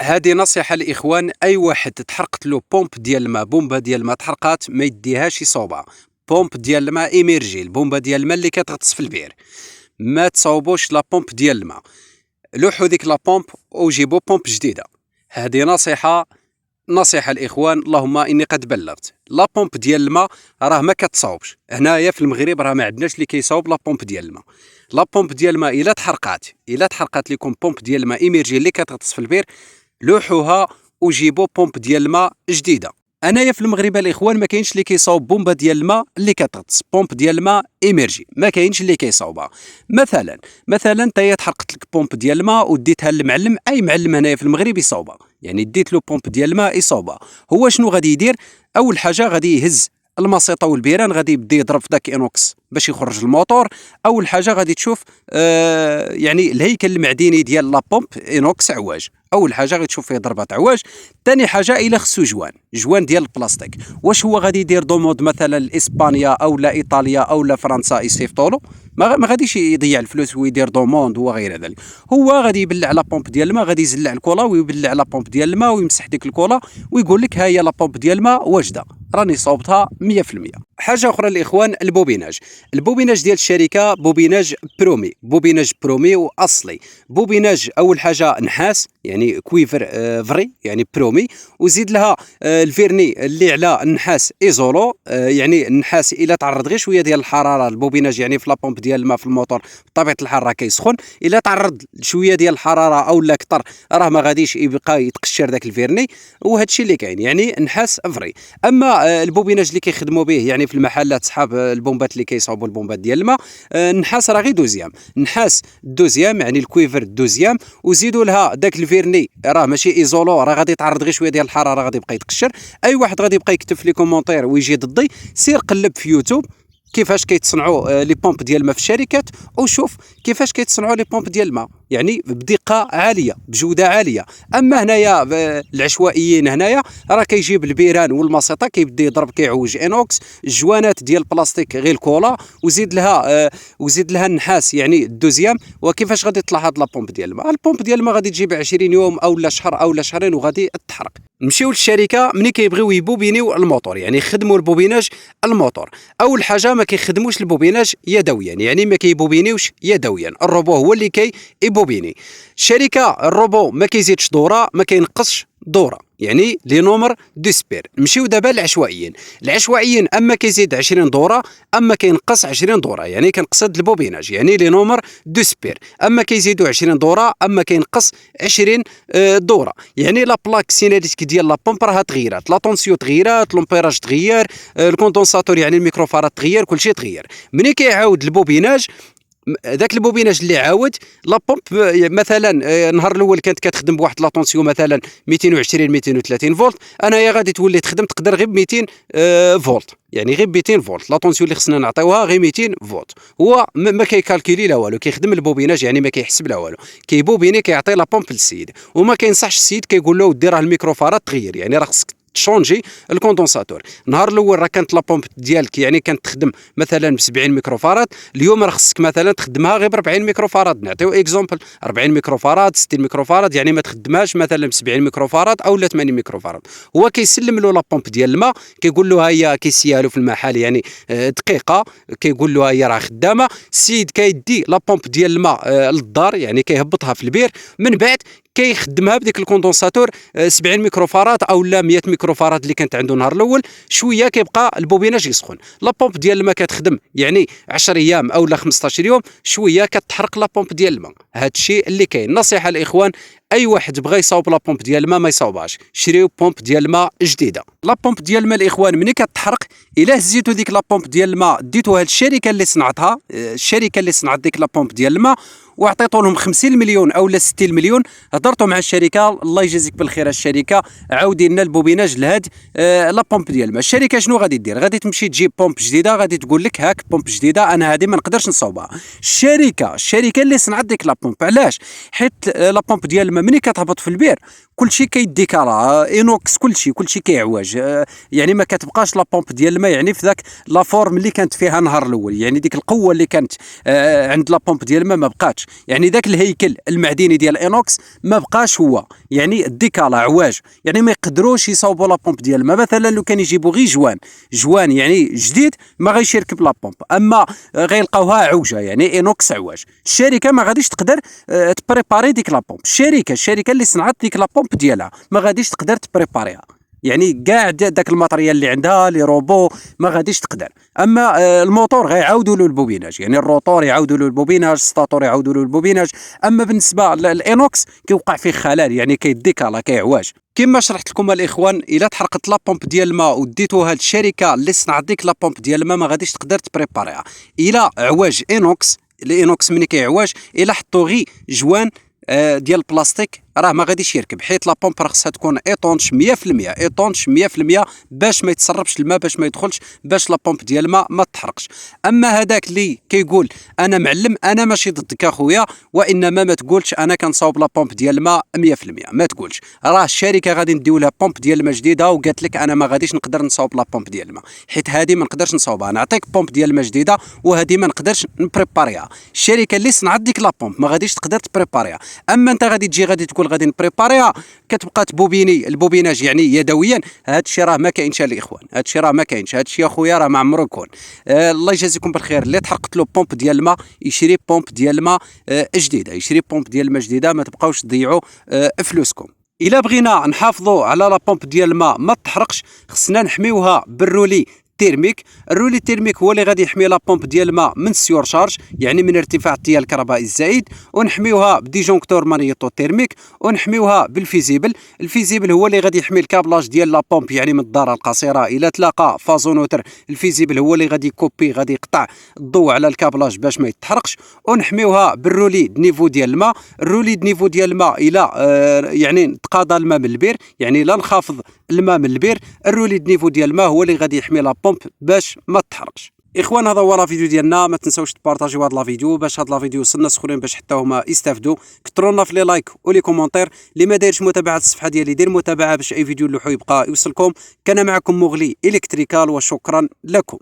هذه نصيحة الإخوان، أي واحد تحرقت له بومب ديال الماء، بومبة ديال الماء تحرقات، ما يديهاش يصوبها. بومب ديال الماء إيميرجي، البومبة ديال الماء اللي كتغطس في البئر، ما تصاوبوش لا بومب ديال الماء. لوحوا ديك لا بومب وجيبوا بومب جديدة. هذه نصيحة الإخوان، اللهم إني قد بلغت. لا بومب ديال الماء راه ما كتصاوبش، هنايا في المغرب راه ما عندناش اللي كيصاوب لا بومب ديال الماء. لا بومب ديال الماء إلا تحرقات لكم بومب ديال الماء إيميرجي اللي كتغطس في البئر، لوحوها وجيبوا بومب ديال الماء جديده. انايا في المغرب الاخوان ما كاينش اللي كيصاوب بومبه ديال الماء اللي كتغطس، بومب ديال الماء ايميرجي ما كاينش اللي كيصاوبها. مثلا انت تحرقت لك بومب ديال الماء وديتها للمعلم، اي معلم هنايا في المغرب يصاوبها، يعني ديت له بومب ديال الماء يصاوبها. هو شنو غادي يدير؟ اول حاجه غادي يهز المسيطه والبيران، غادي يبدا يضرب في داك انوكس باش يخرج الموتور. اول حاجه غادي تشوف يعني الهيكل المعدني ديال لا بومب انوكس عواج، اول حاجه غتشوف فيه ضربه عواج. ثاني حاجه الا خصو جوان ديال البلاستيك، واش هو غادي يدير دومود مثلا لاسبانيا او لا ايطاليا او لا فرنسا يصيفطولو؟ ما غاديش يضيع الفلوس ويدير دوموند وغير ذلك. هو غادي يبلع لا بومب ديال الماء، غادي يزلع الكولا ويبلع لا بومب ديال الماء ويمسح ديك الكولا ويقول لك ها هي لا بومب ديال الماء واجده، راني صوبتها 100%. حاجه اخرى الاخوان، البوبيناج ديال الشركه بوبيناج برومي واصلي. بوبيناج اول حاجه نحاس، يعني كويفر فري يعني برومي، وزيد لها الفيرني اللي على النحاس ايزولو، يعني النحاس الا تعرض غير شويه ديال الحراره، البوبيناج يعني في لابومب ديال الماء في الموتور بطبيعه الحال راه كيسخن، الا تعرض شويه ديال الحراره او لا كثر راه ما غاديش يبقى يتقشر داك الفيرني، وهذا الشيء اللي كاين يعني نحاس فري. اما البوبيناج اللي كيخدموا به يعني في المحلات صحاب البومبات اللي كيصاوبوا البومبات ديال الماء، النحاس راه غير دوزيام، نحاس دوزيام يعني الكويفر دوزيام، وزيدوا لها داك الفيرني راه ماشي ايزولو، راه غادي يتعرض غير شويه ديال الحراره غادي يبقى يتقشر. اي واحد غادي يبقى يكتب في لي كومونتير ويجي ضدي، سير قلب في يوتيوب كيفاش كيتصنعوا لي بومب ديال الماء في الشركات، وشوف كيفاش كيتصنعوا لي بومب ديال الماء، يعني بدقه عاليه بجوده عاليه. اما هنايا العشوائيين هنايا راه كيجيب البيران والماسطه كيبدا يضرب كيعوج انوكس، الجوانات ديال البلاستيك غير الكولا، وزيد لها النحاس يعني الدوزيام. وكيفاش غادي تطلع هاد لابومب ديال الماء؟ البومب ديال الماء غادي تجيب 20 يوم او لا شهر او لا شهرين وغادي تحرق. نمشيو للشركه ملي كيبغيو يبوبينيو الموتور، يعني يخدموا البوبيناج الموتور. اول حاجه ما كيخدموش البوبيناج يدويا، يعني ما كيبوبينيوش يدويا، الروبو هو اللي يبوبيني. الشركه الروبو ما كيزيدش دوره ما كينقصش دوره، يعني لي نومر دو سبير. نمشيو دابا العشوائيين اما كيزيد 20 دوره اما كينقص 20 دوره، يعني كنقصد البوبيناج يعني لي نومر دو سبير، اما كيزيدوا 20 دوره اما كينقص 20 دوره. يعني لا بلاك سيناليتيك ديال لا بومب راها تغيرات، لا طونسيون تغيرات، لومبيراج تغير، الكوندونساتور يعني الميكروفارات تغير، كلشي تغير. ملي كيعاود البوبيناج، ذاك البوبيناج اللي عاود لا بومب مثلا النهار الاول كانت كتخدم بواحد لا طونسيون مثلا 220 230 فولت، انايا غادي تولي تخدم تقدر غير ب 200 فولت، يعني غير ب 200 فولت. لا طونسيون اللي خصنا نعطيوها غير 200 فولت. هو ما كيكالكولي لا والو، كيخدم البوبيناج يعني ما كيحسب لا والو، كيبوبيني كيعطي لا بومب للسيد. وما كينصحش السيد كيقول له ودي راه الميكروفارات تغير، يعني راه خصك تشونجي الكوندونساتور. النهار الاول راه كانت لابومب ديالك يعني كانت تخدم مثلا ب 70 ميكروفاراد، اليوم راه خصك مثلا تخدمها غير ب 40 ميكروفاراد. نعطيو اكزومبل 40 ميكروفاراد 60 ميكروفاراد، يعني ما تخدمهاش مثلا ب 70 ميكروفاراد او لا 80 ميكروفاراد. هو كيسلم له لابومب ديال الماء، كيقول له ها هي، كيسيها له في المحل يعني دقيقه، كيقول له ها هي راه خدامه. السيد كيدي لابومب ديال الماء للدار، يعني كيهبطها في البير، من بعد كيخدمها بديك الكوندونساتور 70 ميكروفاراد او لا 100 ميكروفاراد اللي كانت عنده النهار الاول، شويه كيبقى البوبيناج يسخن. لا بومب ديال الماء كتخدم يعني 10 ايام او لا 15 يوم، شويه كتحرق لا بومب ديال الماء. هذا الشيء اللي كاين. نصيحه الاخوان، اي واحد بغى يصاوب لا بومب ديال الماء ما يصاوبهاش، شريو بومب ديال الماء جديده. لا بومب ديال الماء الاخوان ملي كتحرق، الا هزيتو ديك لا بومب ديال الماء ديتوها للشركه اللي صنعتها، الشركه اللي صنعت ديك لا بومب ديال الماء، وعطيتو لهم 50 مليون او لا 60 مليون، هضرتوا مع الشركه الله يجازيك بالخير الشركه، عاودي لنا البوبيناج لهاد لا بومب ديال الماء. الشركه شنو غادي دير؟ غادي تمشي تجيب بومب جديده، غادي تقول لك هاك بومب جديده، انا هذه ما نقدرش نصاوبها. الشركه اللي صنعت ديك لا بومب، علاش؟ حيت لا بومب ديال الماء ملي كتهبط في البير كلشي كيديكالا اينوكس، كلشي كيعوج. يعني ما كتبقاش لا بومب ديال الماء يعني في ذاك لا فورم اللي كانت فيها النهار الاول. يعني ديك القوه اللي كانت عند لا بومب ديال الماء ما بقاتش. يعني ذاك الهيكل المعدني ديال اينوكس ما بقاش هو، يعني ديكالا عواج. يعني ما يقدروش يصاوبوا لا بومب ديال الماء. مثلا لو كان يجيبوا غير جوان يعني جديد ما غايش يركب لا بومب، اما غيلقاوها عوجه، يعني اينوكس عواج. الشركه ما غاديش تقدر تبريباري ديك لا بومب. الشركه اللي صنعت ديك لا بومب ديالها ما غاديش تقدر تبريباريها. يعني كاع داك الماتريال اللي عندها لي روبو ما غاديش تقدر. اما الموتور غيعاودوا له البوبيناج، يعني الروتور يعاودوا له البوبيناج، الستاتور يعاودوا له البوبيناج. اما بالنسبه للاينوكس كيوقع فيه خلل، يعني كيديكالا كيعواج. كما شرحت لكم الاخوان، الا تحرقت لا بومب ديال الماء وديتوها للشركه اللي صنعت ديك لا بومب ديال الماء ما غاديش تقدر تبريباريها. الا عواج اينوكس، الاينوكس ملي كيعواج الا حطوا غي جوان ديال البلاستيك راه ما غاديش يركب، حيت لا بومب راه خصها تكون ايطونش 100%، ايطونش 100% باش ما يتسربش الماء، باش ما يدخلش، باش لا بومب ديال الماء ما تحرقش. اما هذاك اللي كيقول انا معلم، انا ماشي ضدك اخويا، وانما ما تقولش انا كنصاوب لا بومب ديال الماء 100%، ما تقولش. راه الشركه غادي نديو لها بومب ديال الماء جديده وقالت لك انا ما غاديش نقدر نصاوب لا بومب ديال الماء، حيت هذه ما نقدرش نصاوبها. نعطيك بومب ديال الماء جديده وهذه ما نقدرش نبريباريها. الشركه اللي صنعت ديك لا بومب ما غاديش تقدر تبريباريها. اما انت غادي تجي غادي تقول غادي نبريباريها، كتبقى تبوبيني البوبيناج يعني يدويا. هذا الشيء راه ما كاينش الاخوان، هذا الشيء راه ما كاينش، هذا الشيء اخويا راه ما عمره يكون. الله يجازيكم بالخير. اللي تحرقت له بومب ديال الماء يشري بومب ديال الماء جديده، يشري بومب ديال الماء جديده، ما تبقاوش تضيعوا فلوسكم. الا بغينا نحافظوا على لا بومب ديال الماء ما تحرقش، خصنا نحميوها بالرولي تيرميك. الرولي التيرميك هو اللي غادي يحمي لا بومب ديال الماء من السيور شارج، يعني من ارتفاع التيار الكهربائي الزايد. ونحميوها بديجونكتور مانيتو تيرميك، ونحميوها بالفيزيبل. الفيزيبل هو اللي غادي يحمي الكابلاج ديال لا بومب، يعني من الداره القصيره الى تلاقى فازونوتر، الفيزيبل هو اللي غادي يكوبي، غادي يقطع الضوء على الكابلاج باش ما يتحرقش. ونحميوها بالرولي دنيفو ديال الماء. الرولي دنيفو ديال الماء الى يعني تقاضى الماء من البير، يعني لا نخافض الماء من البير، الرولي دنيفو ديال الماء هو اللي غادي يحمي لا بومب باش ما تحرقش. اخوان هذا هو لا فيديو ديالنا، ما تنساوش تبارطاجيو هذا لا فيديو باش هذا لا فيديو يوصل الناس اخرين باش حتى هما يستافدوا. كثروا لنا في لي لايك ولي كومونتير. اللي ما دايرش متابعه الصفحه ديالي دير متابعه باش اي فيديو نلوحو يبقى يوصلكم. كان معكم مغلي الكتريكال، وشكرا لكم.